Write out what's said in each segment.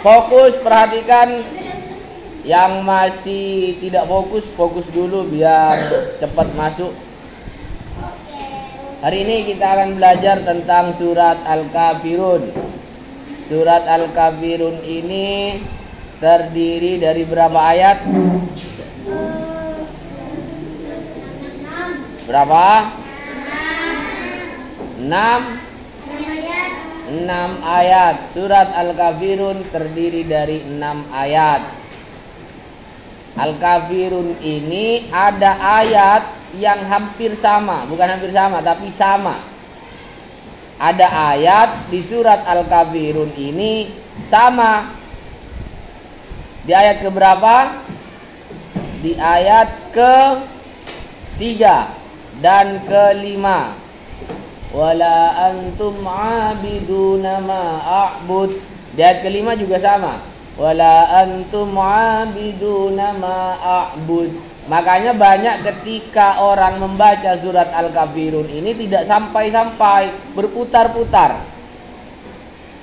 Fokus, perhatikan. Yang masih tidak fokus, fokus dulu biar cepat masuk. Hari ini kita akan belajar tentang surat Al-Kafirun. Surat Al-Kafirun ini terdiri dari berapa ayat? Berapa? 6 ayat. Surat Al-Kafirun terdiri dari 6 ayat. Al-Kafirun ini ada ayat yang hampir sama, bukan hampir sama, tapi sama. Ada ayat di surat Al-Kafirun ini sama. Di ayat keberapa? Di ayat ke-3 dan ke-5. Wala antum abiduna ma a'bud. Di ayat ke-5 juga sama. Wala antum abiduna ma a'bud. Makanya banyak ketika orang membaca surat Al-Kafirun ini tidak sampai-sampai, berputar-putar.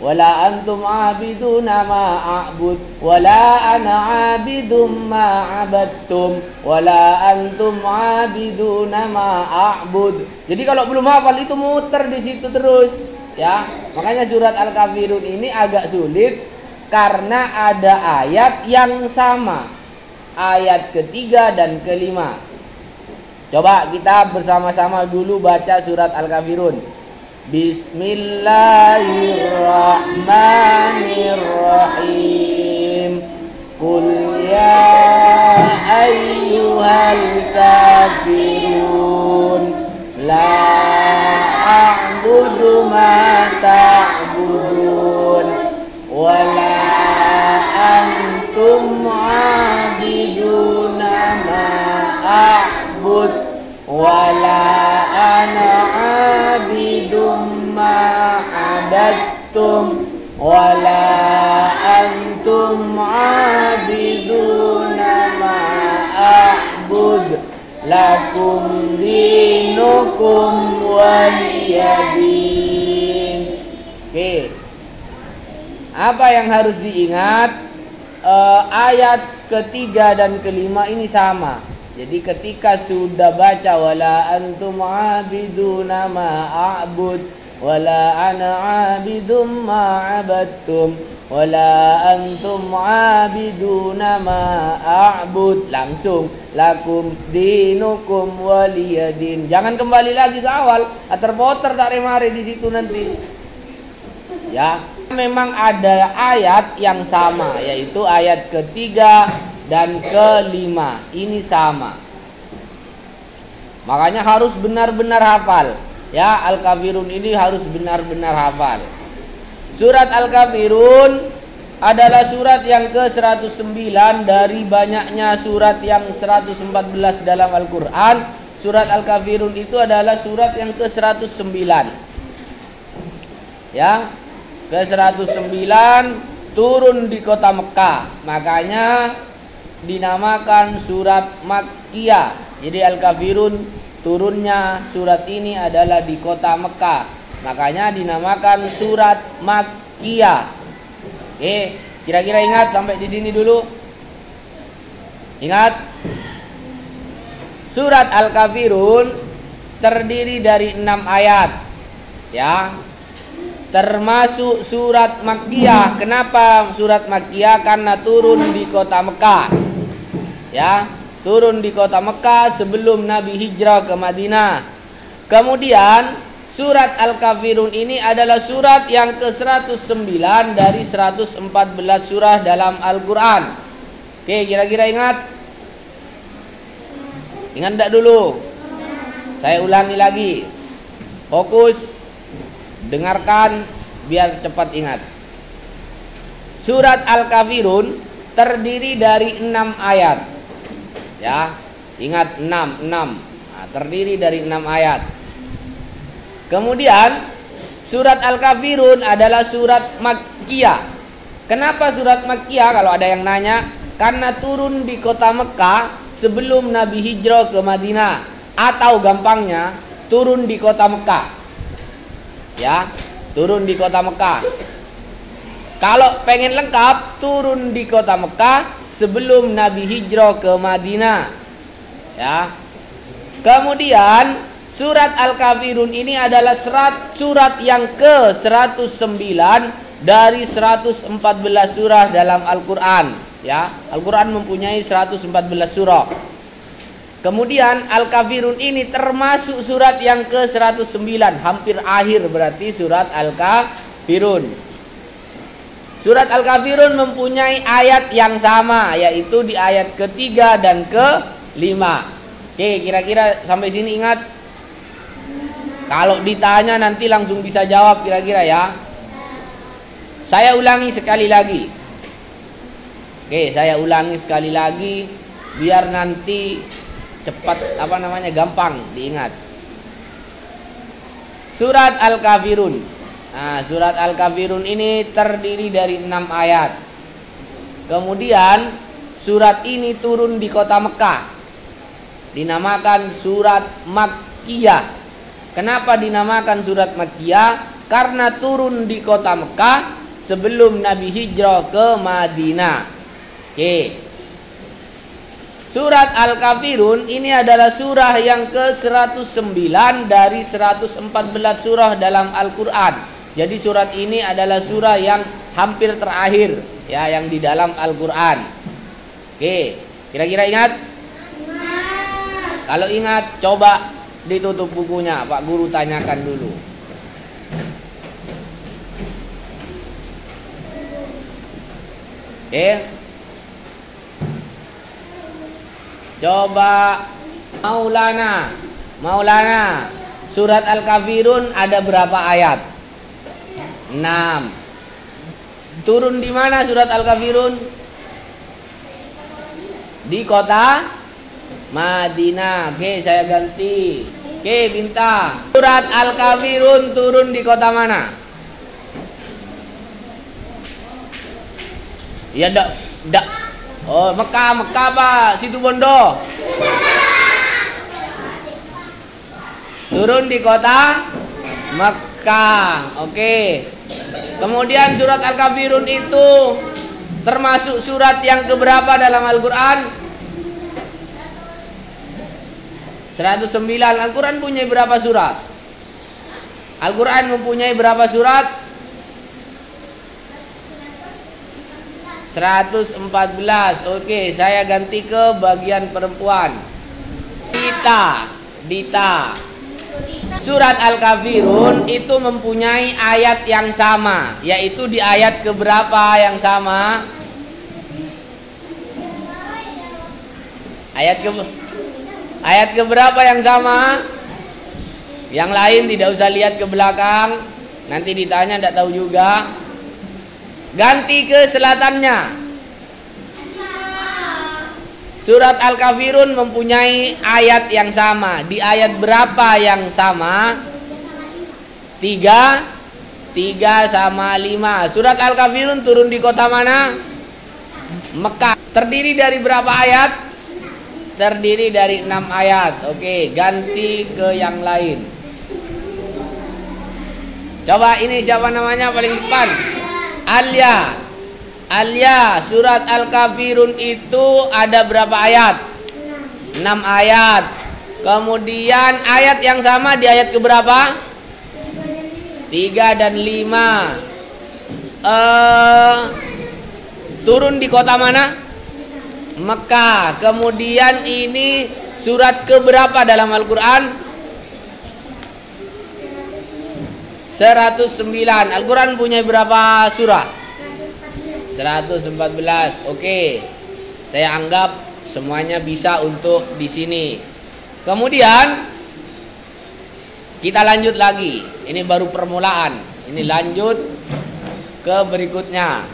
Wala antum abiduna ma a'bud, wala ana abidum ma abattum, wala antum abiduna ma a'bud. Jadi kalau belum hafal itu muter di situ terus, ya. Makanya surat Al-Kafirun ini agak sulit karena ada ayat yang sama, ayat ke-3 dan ke-5. Coba kita bersama-sama dulu baca surat Al-Kafirun. Bismillahirrahmanirrahim. Qul ya ayyuhal kafirun la a'budu ma ta'budun wala antum abiduna ma a'bud wala ana abidum ma abattum wala antum abiduna ma a'bud lakum dinukum waliyadin. Oke. Apa yang harus diingat? Ayat ke-3 dan ke-5 ini sama. Jadi ketika sudah baca wala antum abiduna ma a'bud wala ana abidum ma abattum wala antum abiduna ma a'bud, langsung lakum dinukum waliyadin. Jangan kembali lagi ke awal, terputar tak remari di situ nanti. Ya, memang ada ayat yang sama, yaitu ayat ke-3 dan ke-5. Ini sama. Makanya harus benar-benar hafal. Ya, Al-Kafirun ini harus benar-benar hafal. Surat Al-Kafirun adalah surat yang ke-109 dari banyaknya surat yang 114 dalam Al-Quran. Surat Al-Kafirun itu adalah surat yang ke-109. Ya, ke-109 turun di kota Mekah. Makanya dinamakan surat Makkiyah. Jadi Al-Kafirun turunnya surat ini adalah di kota Mekah. Makanya dinamakan surat Makkiyah. Oke, kira-kira ingat sampai di sini dulu? Ingat? Surat Al-Kafirun terdiri dari 6 ayat. Ya. Termasuk surat Makkiyah. Kenapa surat Makkiyah? Karena turun di kota Mekah. Ya, turun di kota Mekah sebelum Nabi hijrah ke Madinah. Kemudian surat Al-Kafirun ini adalah surat yang ke-109 dari 114 surah dalam Al-Quran. Oke, kira-kira ingat? Ingat enggak dulu? Saya ulangi lagi. Fokus. Dengarkan biar cepat ingat. Surat Al-Kafirun terdiri dari 6 ayat. Ya, ingat 6. Nah, terdiri dari 6 ayat. Kemudian surat Al-Kafirun adalah surat Makkiyah. Kenapa surat Makkiyah kalau ada yang nanya? Karena turun di kota Mekah sebelum Nabi hijrah ke Madinah, atau gampangnya turun di kota Mekah. Ya, turun di kota Mekah. Kalau pengen lengkap, turun di kota Mekah sebelum Nabi hijrah ke Madinah. Ya. Kemudian surat Al-Kafirun ini adalah surat yang ke-109 dari 114 surah dalam Al-Qur'an, ya. Al-Qur'an mempunyai 114 surah. Kemudian Al-Kafirun ini termasuk surat yang ke-109, hampir akhir berarti surat Al-Kafirun. Surat Al-Kafirun mempunyai ayat yang sama, yaitu di ayat ketiga dan ke-5. Oke, kira-kira sampai sini ingat? Kalau ditanya nanti langsung bisa jawab kira-kira ya. Saya ulangi sekali lagi. Oke, saya ulangi sekali lagi biar nanti cepat gampang diingat. Surat Al-Kafirun. Nah, surat Al-Kafirun ini terdiri dari 6 ayat. Kemudian surat ini turun di kota Mekah. Dinamakan surat Makkiyah. Kenapa dinamakan surat Makkiyah? Karena turun di kota Mekah sebelum Nabi hijrah ke Madinah. Oke. Surat Al-Kafirun ini adalah surah yang ke-109 dari 114 surah dalam Al-Qur'an. Jadi surat ini adalah surah yang hampir terakhir ya yang di dalam Al-Qur'an. Oke, kira-kira ingat? Kalau ingat coba ditutup bukunya, Pak Guru tanyakan dulu. Oke. Coba Maulana, surat Al-Kafirun ada berapa ayat? 6. Turun di mana surat Al-Kafirun? Di kota Madinah. Oke, saya ganti. Oke, Binta. Surat Al-Kafirun turun di kota mana? Ya, oh, Mekah Pak, Situ Bondo. Turun di kota Mekah. Oke. Kemudian surat Al-Kafirun itu termasuk surat yang keberapa dalam Al-Qur'an? 109. Al-Qur'an punya berapa surat? Al-Qur'an mempunyai berapa surat? 114. Oke, saya ganti ke bagian perempuan. Dita. Surat Al-Kafirun itu mempunyai ayat yang sama, yaitu di ayat keberapa yang sama? Ayat keberapa yang sama? Yang lain tidak usah lihat ke belakang, nanti ditanya tidak tahu juga. Ganti ke selatannya. Surat Al-Kafirun mempunyai ayat yang sama. Di ayat berapa yang sama? 3 sama 5. Surat Al-Kafirun turun di kota mana? Mekah. Terdiri dari berapa ayat? Terdiri dari 6 ayat. Oke, ganti ke yang lain. Coba ini siapa namanya paling depan? Alia, surat Al-Kafirun itu ada berapa ayat? 6 ayat. Kemudian ayat yang sama di ayat keberapa? 3 dan 5. Turun di kota mana? Mekah. Kemudian ini surat keberapa dalam Al-Qur'an? 109. Al-Qur'an punya berapa surah? 114. Oke. Saya anggap semuanya bisa untuk di sini. Kemudian kita lanjut lagi. Ini baru permulaan. Ini lanjut ke berikutnya.